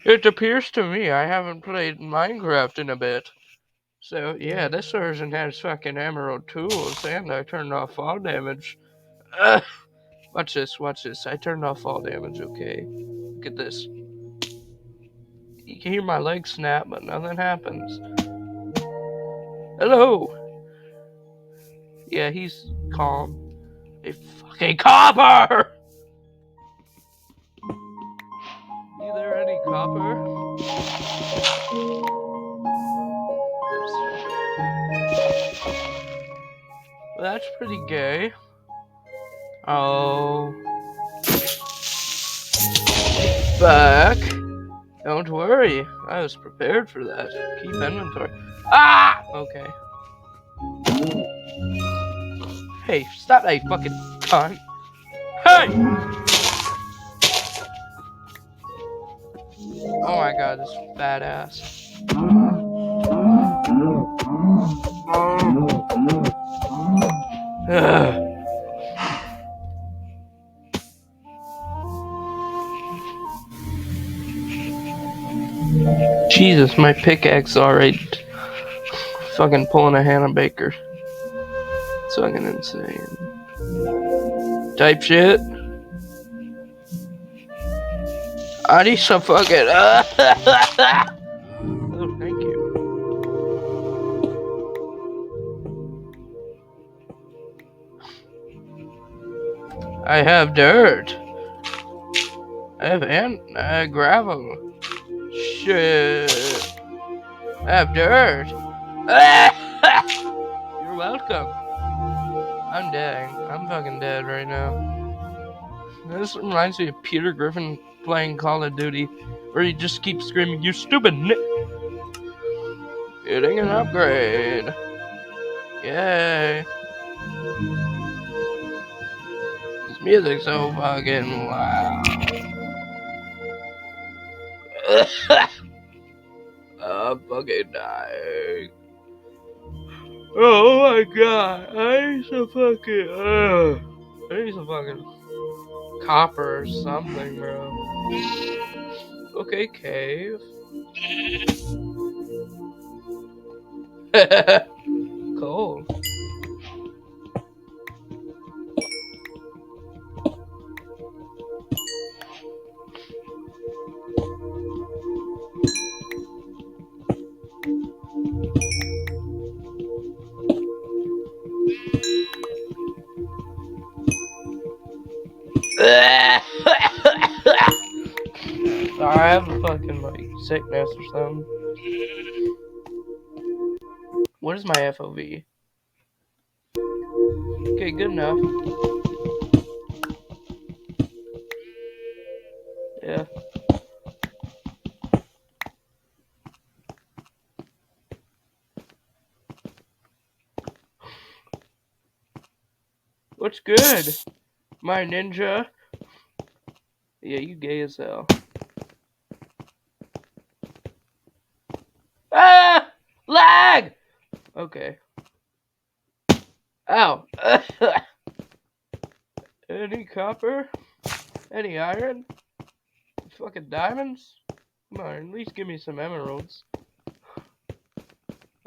It appears to me I haven't played Minecraft in a bit. So, yeah, this version has fucking emerald tools, and I turned off all damage. Watch this, watch this. I turned off all damage, okay? Look at this. You can hear my legs snap, but nothing happens. Hello! Yeah, he's calm. A fucking copper! You there, any copper? Well, that's pretty gay. Oh. Back. Don't worry. I was prepared for that. Keep inventory. Ah! Okay. Hey, stop that, you fucking cunt. Hey! Oh my god, this badass. Ugh. Jesus, my pickaxe already fucking pulling a Hannah Baker. It's fucking insane. Type shit. I need some fucking. Oh, thank you. I have dirt. I have gravel. Shit. I have dirt. You're welcome. I'm dead. I'm fucking dead right now. This reminds me of Peter Griffin playing Call of Duty, where he just keeps screaming, "You stupid nit!" Getting an upgrade. Yay. This music's so fucking loud. I'm fucking dying. Oh my god. I need some fucking. I need some fucking copper or something, bro. Okay, cave. Cool. Sorry, I have a fucking like sickness or something. What is my FOV? Okay, good enough. Yeah. What's good? My ninja? Yeah, you gay as hell. Ah! Lag! Okay. Ow. Any copper? Any iron? Fucking diamonds? Come on, at least give me some emeralds.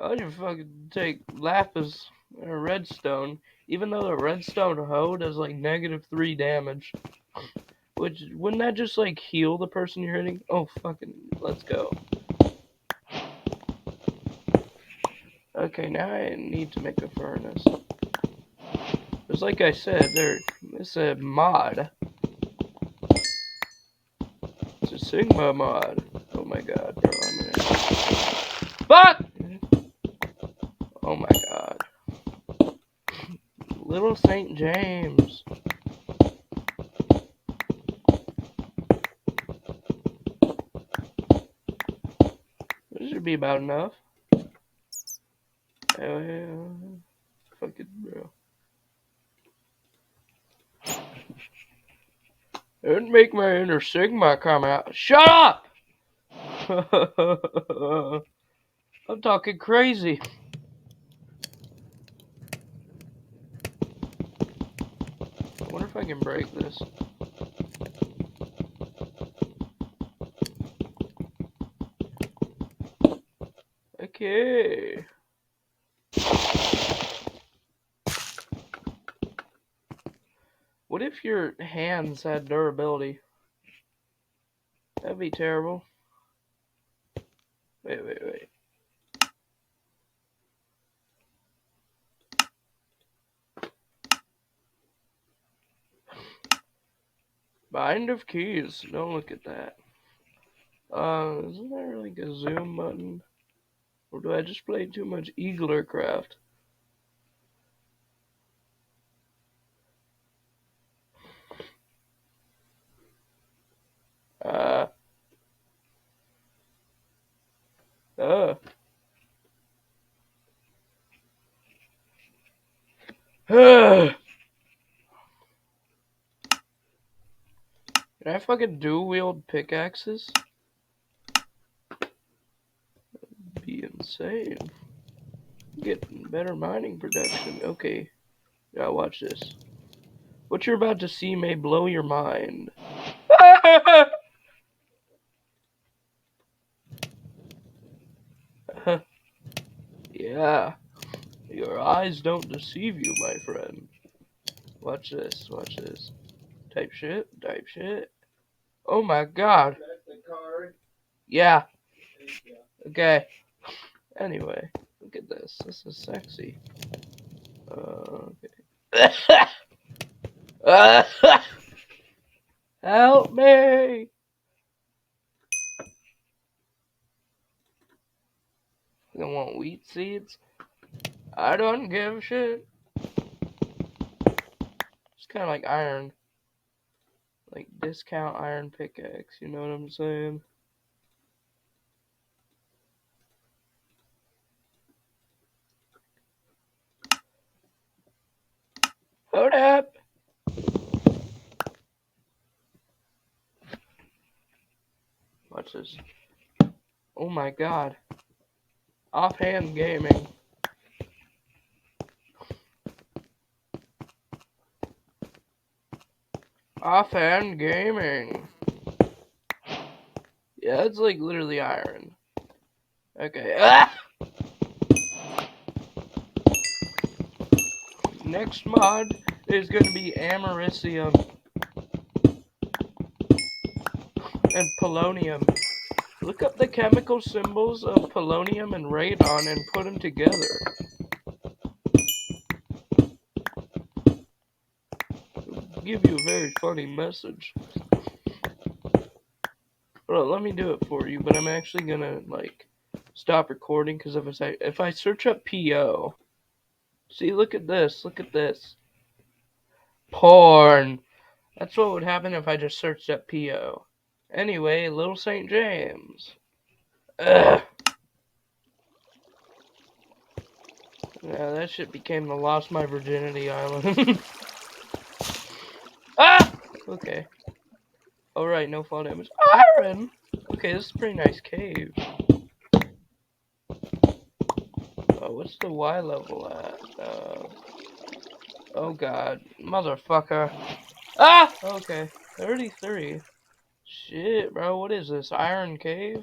I'll just fucking take lapis or redstone, even though the redstone hoe does like -3 damage. Which, wouldn't that just like heal the person you're hitting? Oh, fucking, let's go. Okay, now I need to make a furnace. Because like I said, it's a mod. It's a Sigma mod. Oh my god, bro, I'm gonna... Fuck! Oh my god. Little St. James. This should be about enough. Hell yeah. Fuck it, bro. Don't make my inner Sigma come out. Shut up! I'm talking crazy. I wonder if I can break this. Okay. What if your hands had durability? That'd be terrible. Wait. Bind of keys. Don't look at that. Isn't there like a zoom button? Or do I just play too much Eaglercraft? Uh, uh. Can I fucking dual-wield pickaxes? Be insane. Getting better mining production. Okay. Now watch this. What you're about to see may blow your mind. Yeah. Your eyes don't deceive you, my friend. Watch this. Type shit. Oh my god. Yeah. Okay. Anyway, look at this. This is sexy. Okay. Help me! You want wheat seeds? I don't give a shit. It's kind of like iron. Like discount iron pickaxe, you know what I'm saying? Hold up! Watch this. Oh my god. Offhand gaming. Offhand gaming. Yeah, it's like literally iron. Okay. Ah! Next mod is going to be americium and polonium. Look up the chemical symbols of polonium and radon and put them together. It'll give you a very funny message. Well, let me do it for you, but I'm actually gonna like stop recording because if I search up PO, see, look at this, porn. That's what would happen if I just searched up PO. Anyway, Little St. James. Ugh. Yeah, that shit became the Lost My Virginity Island. Ah! Okay. Alright, no fall damage. Iron! Okay, this is a pretty nice cave. Oh, what's the Y level at? Oh god. Motherfucker. Ah! Okay. 33. Shit, bro. What is this? Iron Cave?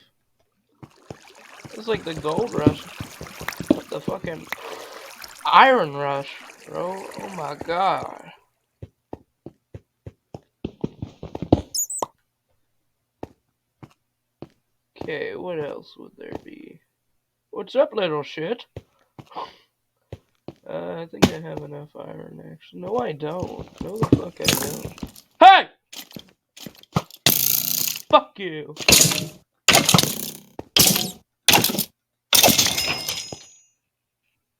It's like the gold rush. What the fucking iron rush, bro? Oh my god. Okay, what else would there be? What's up, little shit? I think I have enough iron, actually. No, I don't. No, the fuck I don't. Hey! Fuck you!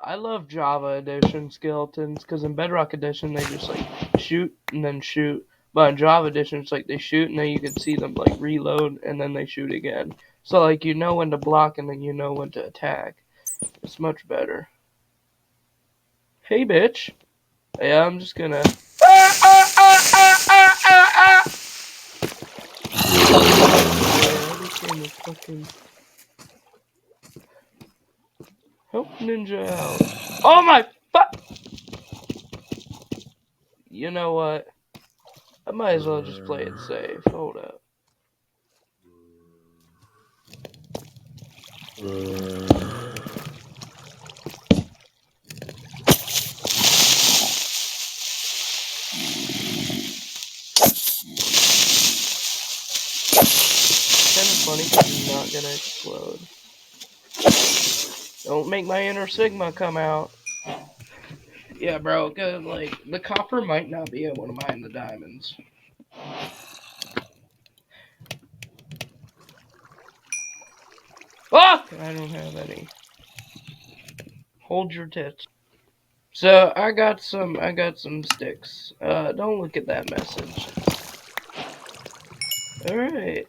I love Java Edition skeletons, because in Bedrock Edition, they just, like, shoot and then shoot. But in Java Edition, it's like they shoot and then you can see them, like, reload and then they shoot again. So, like, you know when to block and then you know when to attack. It's much better. Hey, bitch. Yeah, I'm just gonna... Help Ninja out. Oh my fuck! You know what? I might as well just play it safe. Hold up. funny because you're not gonna explode. Don't make my inner Sigma come out. Yeah, bro, cause like the copper might not be able to mine the diamonds. Fuck! I don't have any. Hold your tits. So I got some sticks. Don't look at that message. Alright.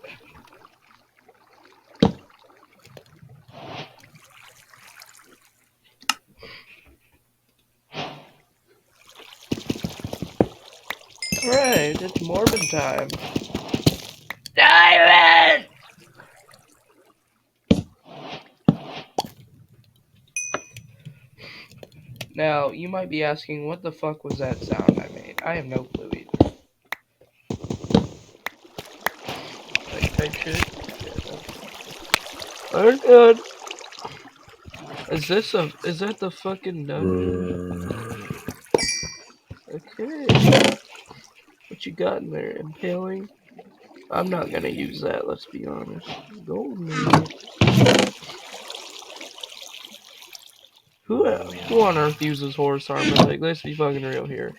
Alright, it's Morbid time. Diamond! Now, you might be asking, what the fuck was that sound I made? I have no clue either. Like, type shit? Yeah, that's good. Is that the fucking dungeon? Okay. What you got in there? Impaling? I'm not gonna use that, let's be honest. Gold maybe. Who on earth uses horse armor? Like, let's be fucking real here.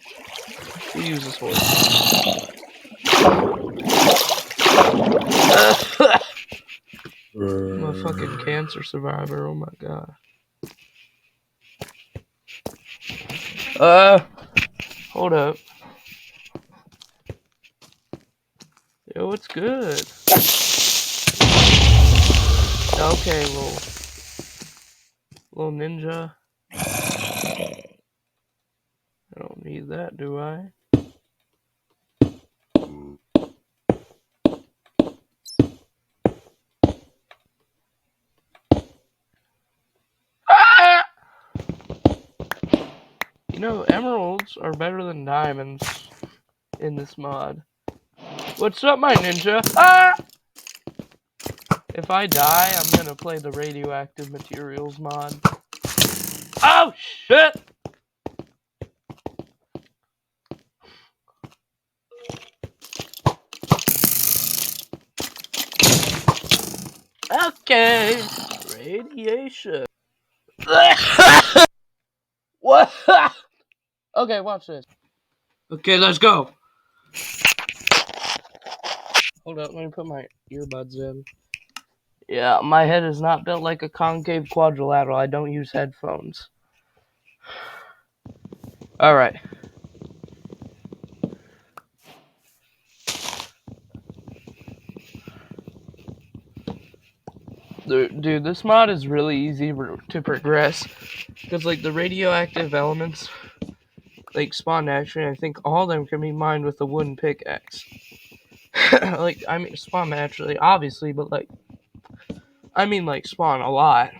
Who uses horse armor? I'm a fucking cancer survivor, oh my god. Hold up. Yo, it's good. Okay, little ninja. I don't need that, do I? Ah! You know, emeralds are better than diamonds in this mod. What's up, my ninja? Ah! If I die, I'm gonna play the radioactive materials mod. Oh, shit! Okay, radiation. What? Okay, watch this. Okay, let's go. Hold up, let me put my earbuds in. Yeah, my head is not built like a concave quadrilateral. I don't use headphones. Alright. Dude, this mod is really easy to progress. Because, like, the radioactive elements, like, spawn naturally. I think all of them can be mined with a wooden pickaxe. Like, I mean, spawn naturally, obviously, but, like, I mean, like, spawn a lot.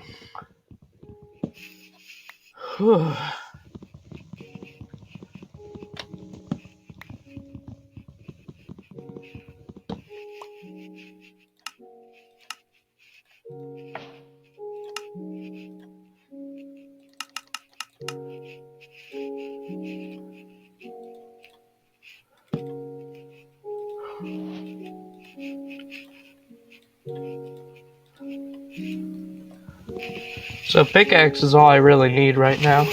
So pickaxe is all I really need right now.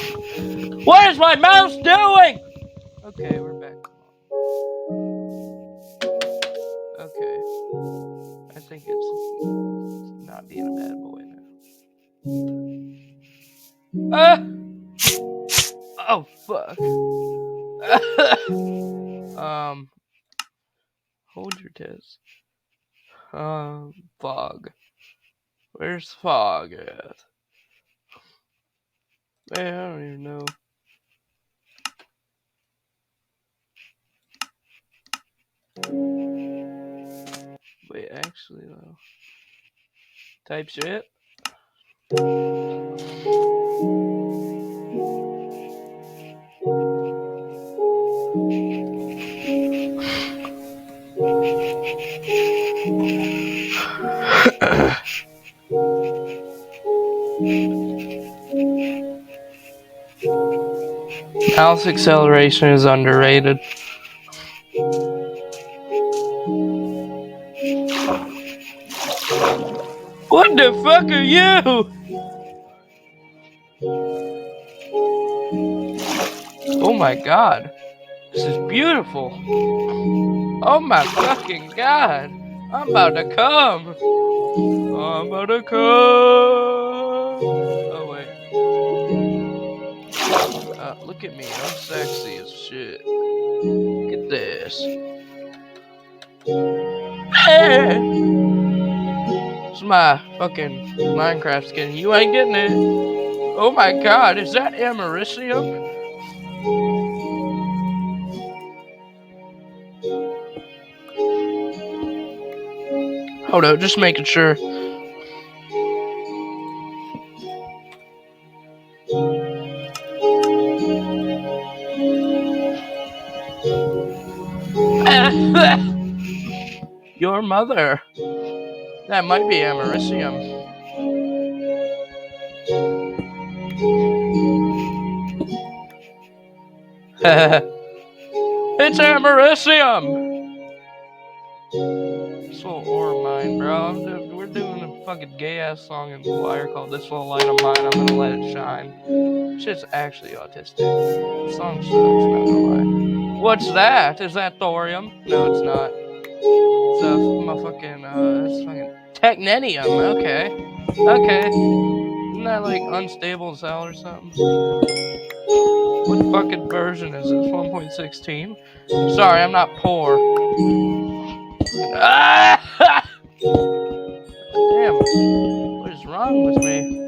What is my mouse doing? Okay, we're back. Okay. I think it's not being a bad boy now. Oh, fuck. Hold your tits. Fog. Where's Fog at? Man, I don't even know. Wait, actually, though. Type shit. Mouse acceleration is underrated. What the fuck are you? Oh my god. This is beautiful. Oh my fucking god. I'm about to come. I'm about to come. Oh wait. Look at me. I'm sexy as shit. Look at this. Hey! It's my fucking Minecraft skin. You ain't getting it. Oh my god, is that Americium? Hold up, just making sure. Your mother. That might be Americium. It's Americium! This little ore mine, bro. We're doing a fucking gay ass song in choir called This Little Light of Mine. I'm gonna let it shine. Shit's actually autistic. The song sucks, not gonna lie. What's that? Is that thorium? No, it's not. It's it's fucking technetium. Okay. Okay. Isn't that like unstable as hell or something? What fucking version is this? 1.16? Sorry, I'm not poor. Ah! Damn. What is wrong with me?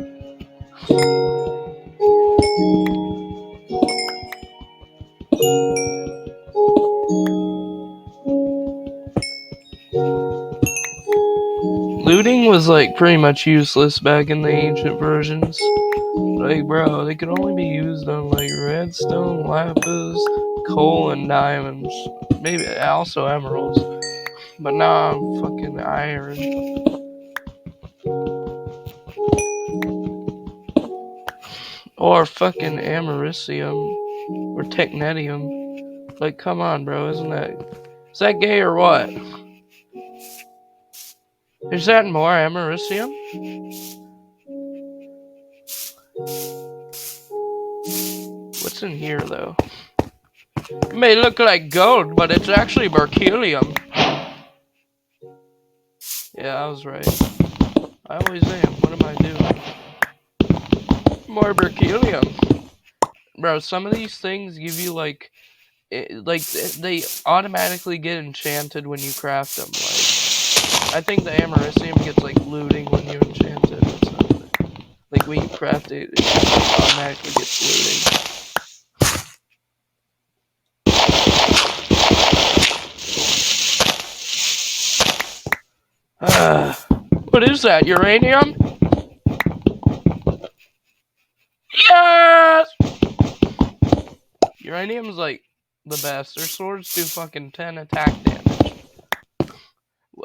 Looting was like pretty much useless back in the ancient versions. Like, bro, they could only be used on like redstone, lapis, coal, and diamonds. Maybe also emeralds. But now I'm fucking iron. Or fucking americium. Or technetium. Like, come on, bro, isn't that... Is that gay or what? Is that more americium? What's in here, though? It may look like gold, but it's actually berkelium. Yeah, I was right. I always am. What am I doing? More berkelium. Bro, some of these things give you, like... they automatically get enchanted when you craft them. Like, I think the americium gets, like, looting when you enchant it or something. Like, when you craft it, it just, like, automatically gets looting. What is that? Uranium? Yes! Uranium's like the best. Their swords do fucking 10 attack damage.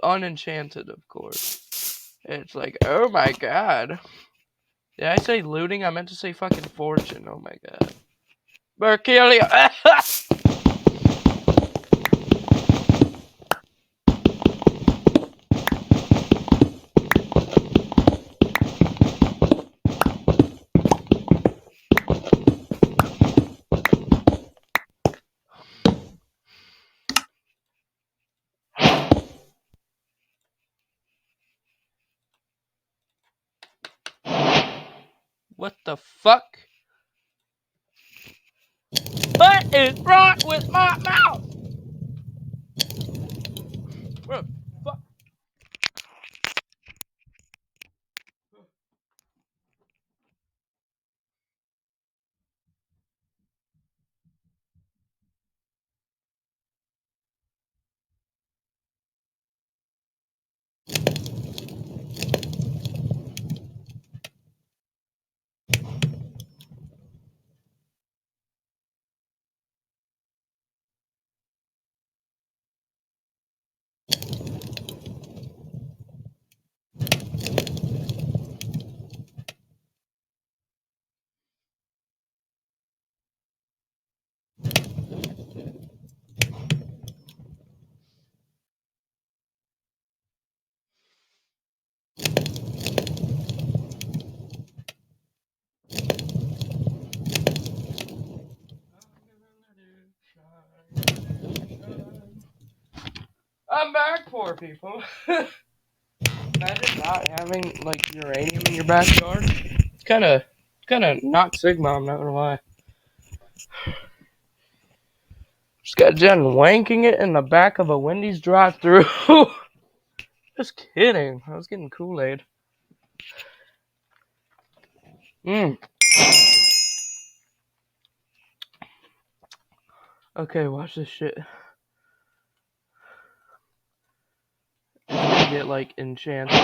Unenchanted, of course. It's like, oh my god. Did I say looting? I meant to say fucking fortune. Oh my god. Berkelium. What the fuck? What is wrong with my mouth? What the fuck? I'm back, poor people. Imagine not having like uranium in your backyard. It's kind of not Sigma. I'm not gonna lie. Just got done wanking it in the back of a Wendy's drive-thru. Just kidding. I was getting Kool-Aid. Okay, watch this shit. It's gonna get like enchanted.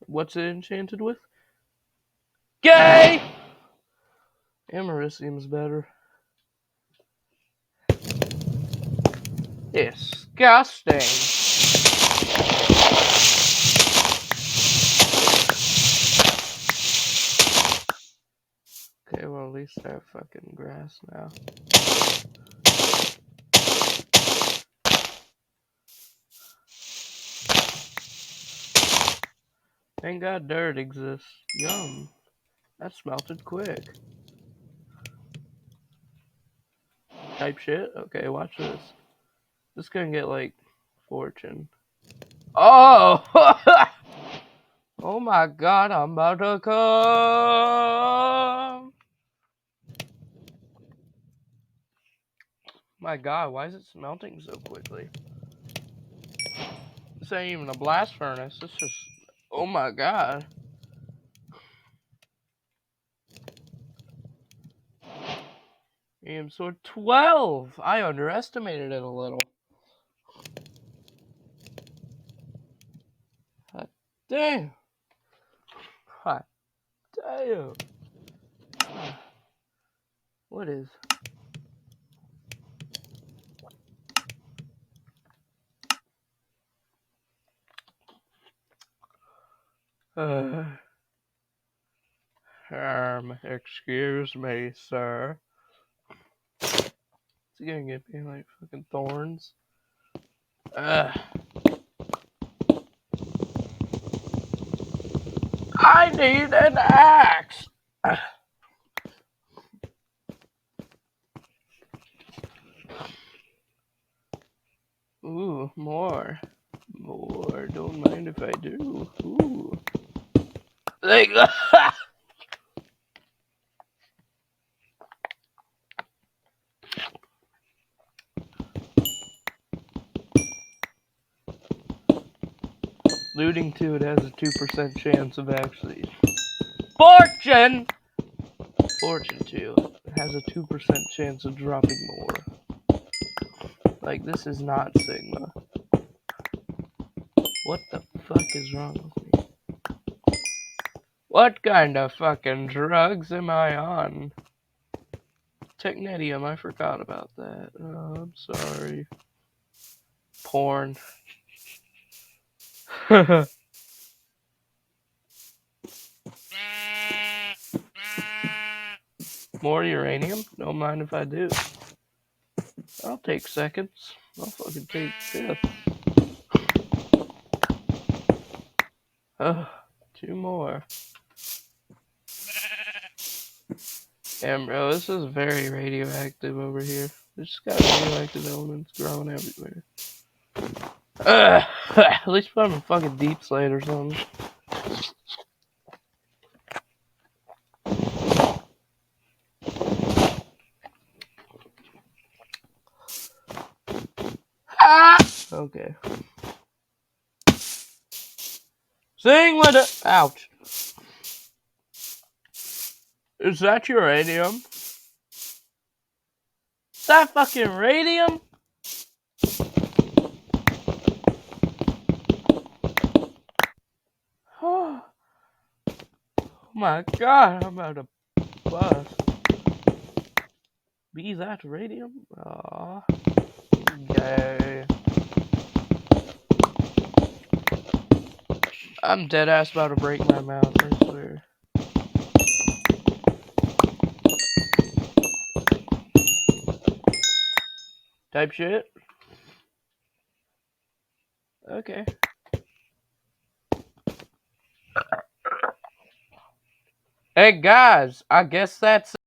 What's it enchanted with? Gay! Americium's better. Disgusting. Okay, well at least I have fucking grass now. Thank God dirt exists. Yum. That smelted quick. Type shit? Okay, watch this. This is gonna get like fortune. Oh! Oh my God, I'm about to come! My God, why is it smelting so quickly? This ain't even a blast furnace. This just... Oh my God. Medium sword 12! I underestimated it a little. God damn. God damn. What is... excuse me, sir. Is he gonna get me like fucking thorns? I need an axe! Ooh, more. More. Don't mind if I do. Ooh. Like, Looting 2, it has a 2% chance of actually... Fortune 2, it has a 2% chance of dropping more. Like, this is not Sigma. What the fuck is wrong with me? What kind of fucking drugs am I on? Technetium, I forgot about that. Oh, I'm sorry. Porn. More uranium? Don't mind if I do. I'll take seconds. I'll fucking take fifth. Two more. Damn, bro, this is very radioactive over here. There's just got radioactive elements growing everywhere. At least put them in fucking deep slate or something. Ah! Okay. Sing with it. Ouch. Is that uranium? Is that fucking radium? Oh my God, I'm about to bust. Be that radium? Aw. Yay. I'm dead ass about to break my mouth, I swear. Type shit? Okay. Hey guys, I guess that's